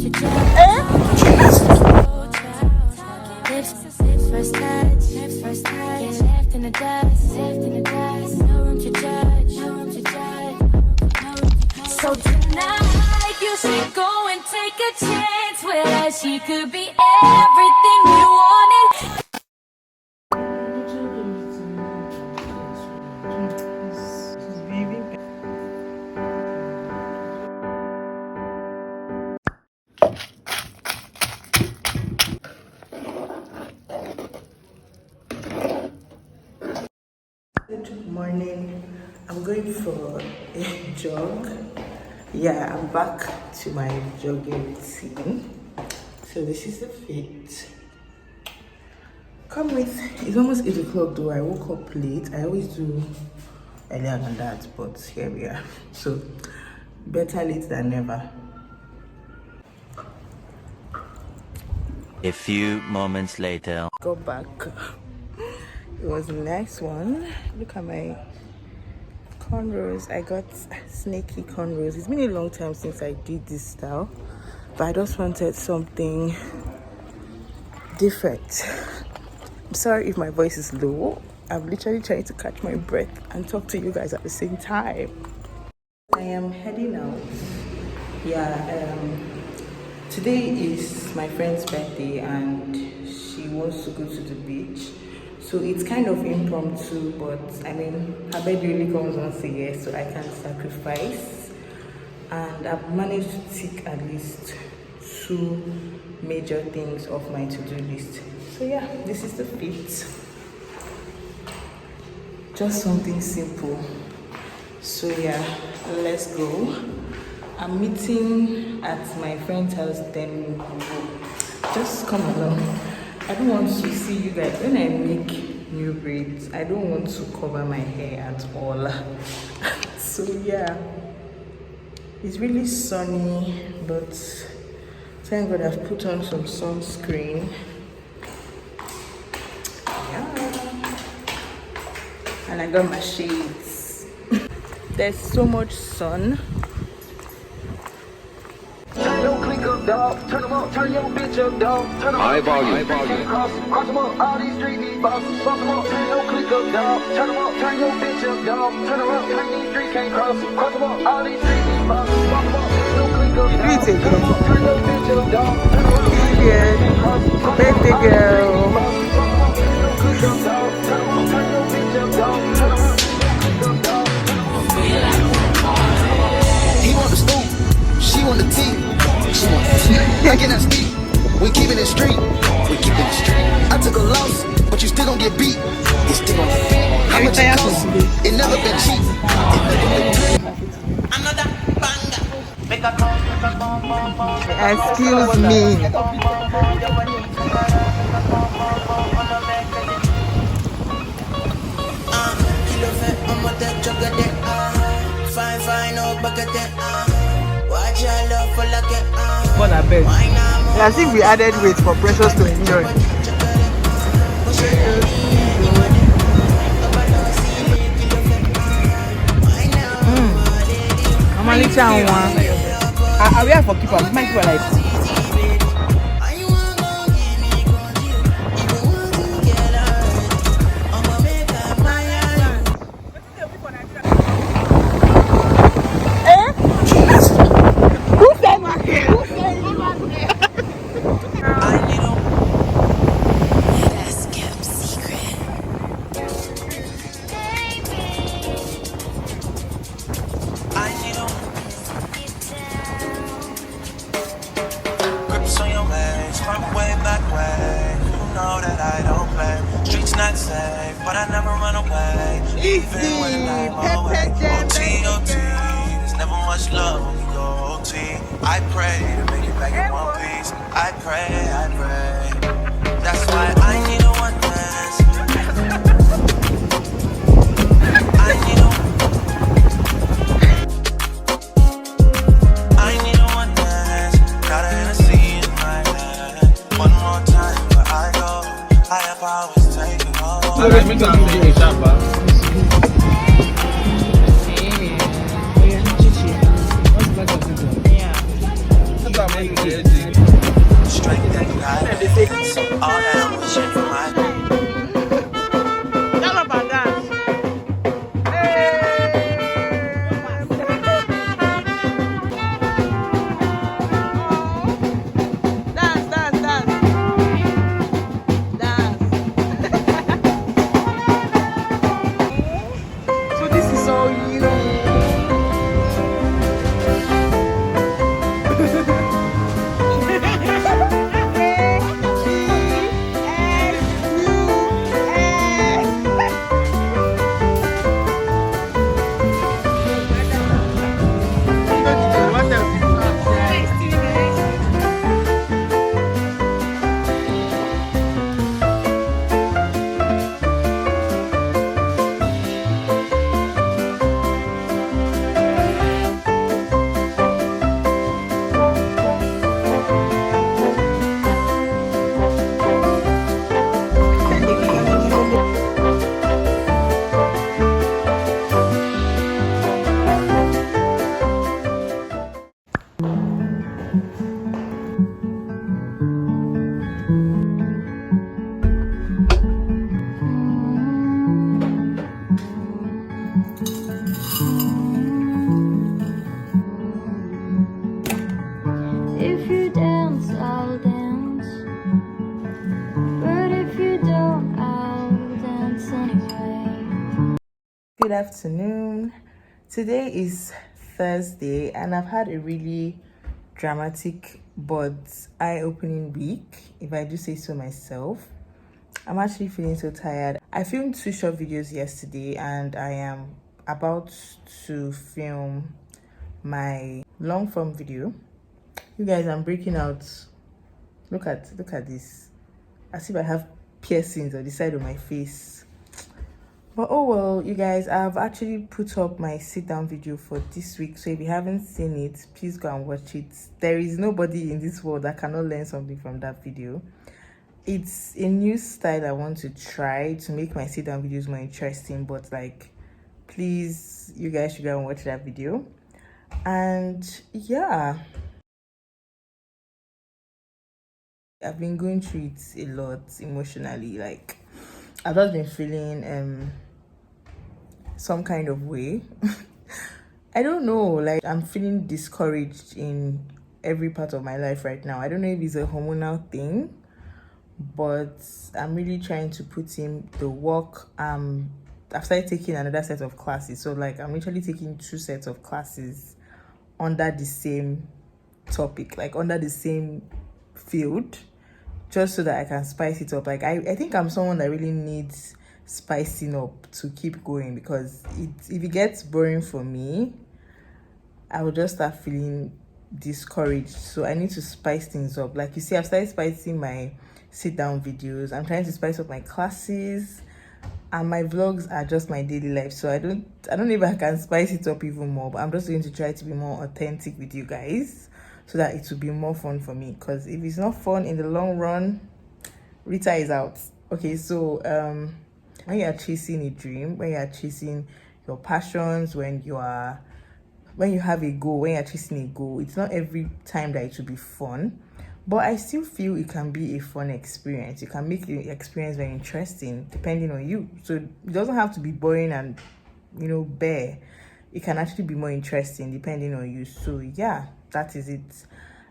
So tonight you should go and take a chance with her. She could be everything you wanted. Good morning. I'm going for a jog. Yeah, I'm back to my jogging routine. So this is the fit. Come with. It's almost 8 o'clock though. I woke up late. I always do earlier than that, but here we are. So better late than never. A few moments later. Go back. It was a nice one. Look at my cornrows. I got snaky cornrows. It's been a long time since I did this style, but I just wanted something different. I'm sorry if my voice is low. I'm literally trying to catch my breath and talk to you guys at the same time. I am heading out. Yeah, today is my friend's birthday and she wants to go to the beach. So it's kind of impromptu, but I mean, her birthday really comes once a year, so I can sacrifice. And I've managed to tick at least 2 major things off my to-do list. So yeah, this is the fit. Just something simple. So yeah, let's go. I'm meeting at my friend's house, then we'll go. Just come along. I don't want to see you guys when I make new braids. I don't want to cover my hair at all. So yeah, it's really sunny, but thank God I've put on some sunscreen. Yeah, and I got my shades. There's so much sun. Turn them up, turn your bitch up, dog. Turn them up, high volume. Cross them up, all these street these bosses. Cross them up, turn your click up, dog. Turn them up, turn your bitch up, dog. Turn them up, turn these streets can't cross. Cross them up, all these street these bosses. Cross them up, turn your click up, dog. Turn them up, turn your bitch up, dog. Turn them up, Birthday girl. He want the scoop, she want the tea. I cannot speak. We keeping it street. We keeping it street. I took a loss, but you still gon' get beat. You still gon' get beat. How much it cost? It never been cheap. Another banger. Excuse me. Fine, no bucket. Watch your love for like it. What a bed. I think we added weight for Precious to enjoy. I'm a little one. Are we have for keeper? We might keep like. I pray to make it back in one piece. I pray. That's why I need a one dance. I need a one dance. Got a Hennessy in my hand. One more time where I go. I have always taken all. strength that you have. So all that I'm wishing in my So this is all you. If you dance, I'll dance. But if you don't, I'll dance anyway. Good afternoon. Today is Thursday, and I've had a really dramatic but eye-opening week, if I do say so myself. I'm actually feeling so tired. I filmed 2 short videos yesterday, and I am about to film my long-form video. You guys, I'm breaking out. Look at this. As if I have piercings on the side of my face. But oh well, you guys, I've actually put up my sit-down video for this week. So if you haven't seen it, please go and watch it. There is nobody in this world that cannot learn something from that video. It's a new style I want to try to make my sit-down videos more interesting. But like, please, you guys should go and watch that video. And yeah, I've been going through it a lot emotionally. Like, I've just been feeling some kind of way. I don't know, like I'm feeling discouraged in every part of my life right now. I don't know if it's a hormonal thing, but I'm really trying to put in the work. I've started taking another set of classes, so like I'm literally taking 2 sets of classes under the same topic, like under the same field, just so that I can spice it up. Like I think I'm someone that really needs spicing up to keep going, because if it gets boring for me, I will just start feeling discouraged. So I need to spice things up. Like you see, I've started spicing my sit-down videos. I'm trying to spice up my classes, and my vlogs are just my daily life. So I don't know if I can spice it up even more, but I'm just going to try to be more authentic with you guys so that it will be more fun for me. Because if it's not fun in the long run, Rita is out. Okay, so when you are chasing a dream, when you are chasing your passions, when you have a goal, when you're chasing a goal, it's not every time that it will be fun, but I still feel it can be a fun experience. You can make the experience very interesting depending on you. So it doesn't have to be boring and bare. It can actually be more interesting depending on you. So yeah, that is it.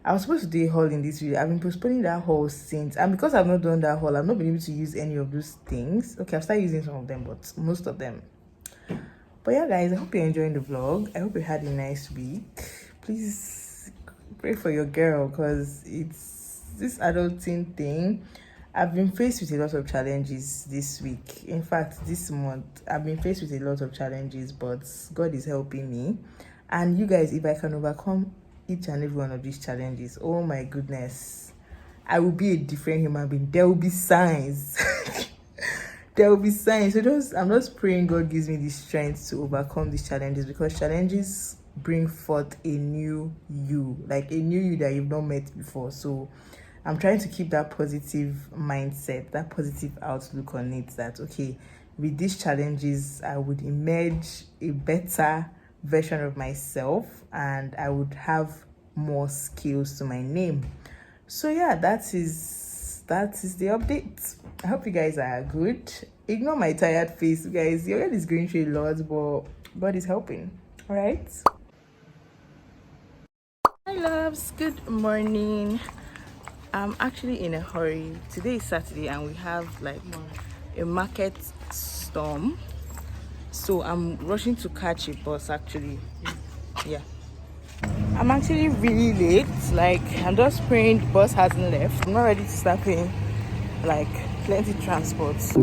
I was supposed to do a haul in this video. I've been postponing that haul since, and because I've not done that haul, I've not been able to use any of those things. Okay, I've started using some of them, but most of them. But yeah, guys, I hope you're enjoying the vlog. I hope you had a nice week. Please pray for your girl, because it's this adulting thing. I've been faced with a lot of challenges this week. In fact, this month, I've been faced with a lot of challenges, but God is helping me. And you guys, if I can overcome each and every one of these challenges, oh my goodness, I will be a different human being. There will be signs. There will be signs. So I'm just praying God gives me the strength to overcome these challenges, because challenges bring forth a new you, like a new you that you've not met before. So I'm trying to keep that positive mindset, that positive outlook on it, that okay, with these challenges, I would emerge a better version of myself, and I would have more skills to my name. So yeah, that is the update. I hope you guys are good. Ignore my tired face, guys. Your head is going through a lot, but God is helping. All right. Hi loves, good morning. I'm actually in a hurry. Today is Saturday and we have like a market storm, so I'm rushing to catch a bus. Actually, yeah, I'm actually really late. Like, I'm just praying the bus hasn't left. I'm not ready to start paying like plenty transports.